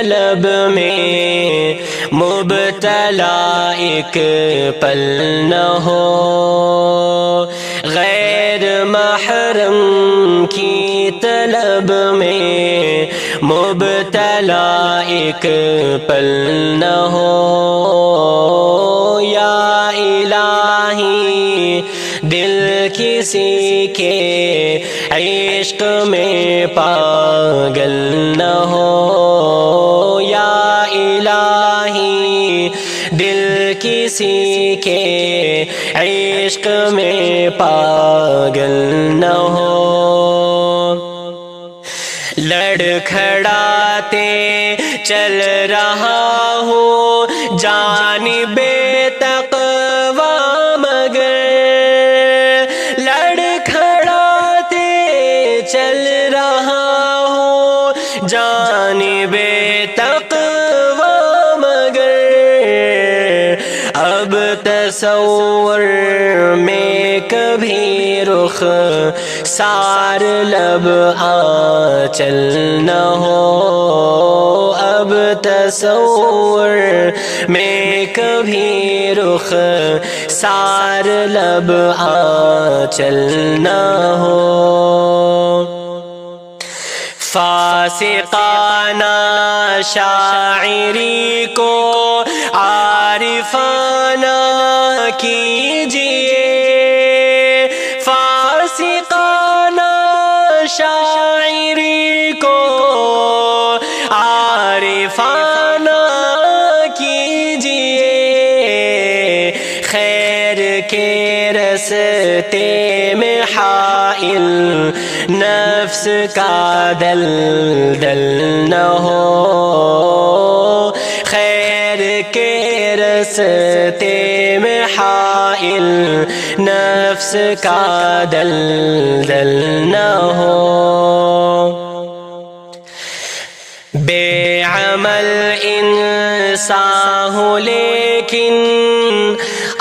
طلب میں مبتلا ایک پل نہ ہو، غیر محرم کی طلب میں مبتلا ایک پل نہ ہو، یا الہی دل کسی کے عشق میں پاگل نہ ہو، یا الہی دل کسی کے عشق میں پاگل نہ ہو، لڑکھڑاتے چل رہا ہوں جانب تقویٰ مگر، لڑکھڑاتے چل رہا ہوں جانب تقویٰ مگر، اب تصور میں کبھی رخ سار لب آنچل نہ ہو، اب تصور میں کبھی رخ سار لب آنچل نہ ہو، فاسقانہ شاعری کو عارفانہ کیجئے، فاسقانہ شاعری کو عارفانہ کیجئے، خیر کے رستے میں حائل نفس کا دلدل نہ ہو، خیر کے رستے میں حائل نفس کا دلدل نہ ہو، بے عمل انسان ہوں لیکن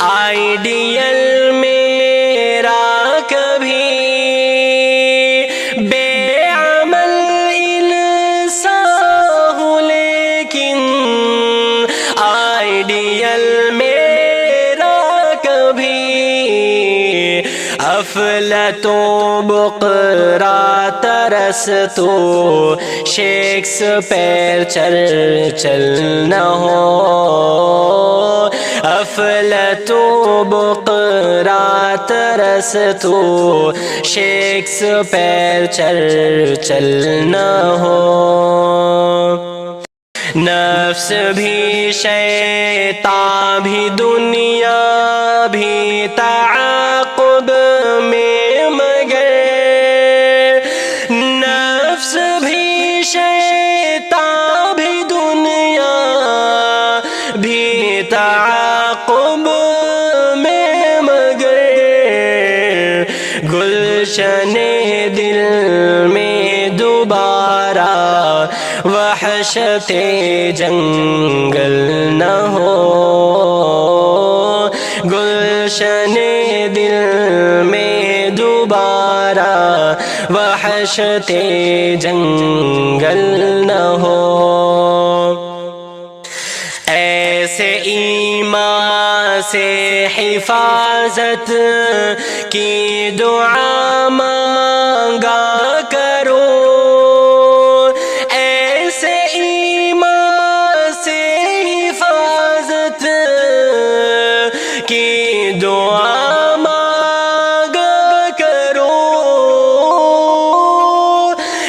آئیڈیل میرا کبھی، بے عمل انسان ہوں لیکن آئیڈیل میرا کبھی، افلاطوں بقرا ترس تو شیکسپیئر چرچل نہ ہو، افلاطوں بقرا ترس تو شیکسپیئر چرچل نہ ہو، نفس بھی شیطان بھی دنیا بھی تعاقب میں مگر، نفس بھی شیطان بھی دنیا بھی تعاقب میں مگر، گلشن دل میں دوبارہ وحشت جنگل نہ ہو، گلشن دل میں دوبارہ وحشت جنگل نہ ہو، ایسے ایمان سے حفاظت کی دعا مانگا کرو، ایسے ایمان سے حفاظت کی دعا مانگا کرو،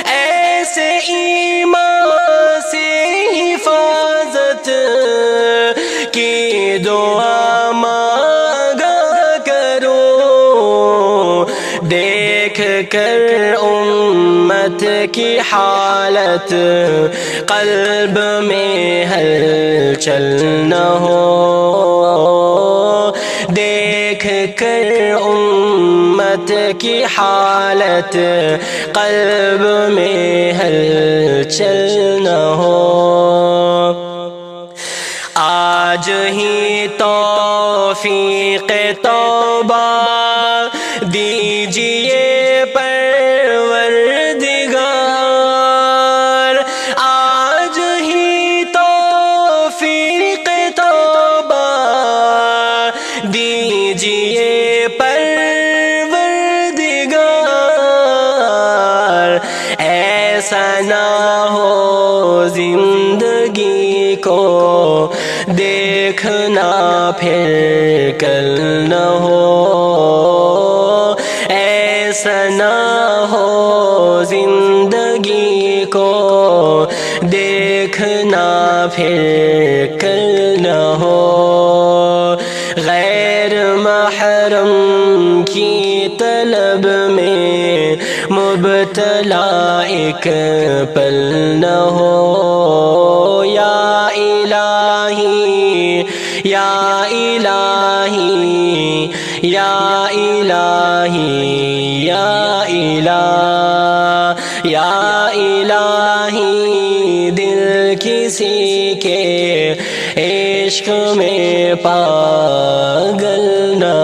ایسے ایمان سے حفاظت کی دعا مانگا کرو، دیکھ کر امت کی حالت قلب میں ہلچل نہ ہو، دیکھ کر امت کی حالت قلب میں ہلچل نہ ہو، آج ہی توفیق توبہ دیجئے پروردگار، آج ہی دیجئے پروردگار، ایسا نہ ہو زندگی کو دیکھنا پھر کل نہ ہو، ایسا نہ ہو زندگی کو دیکھنا پھر کل نہ ہو۔ غیر محرم کی طلب میں مبتلا ایک پل نہ ہو، یا الہی یا الہی یا الہی یا الہ یا الہی، دل کسی کے عشق میں پاگل نہ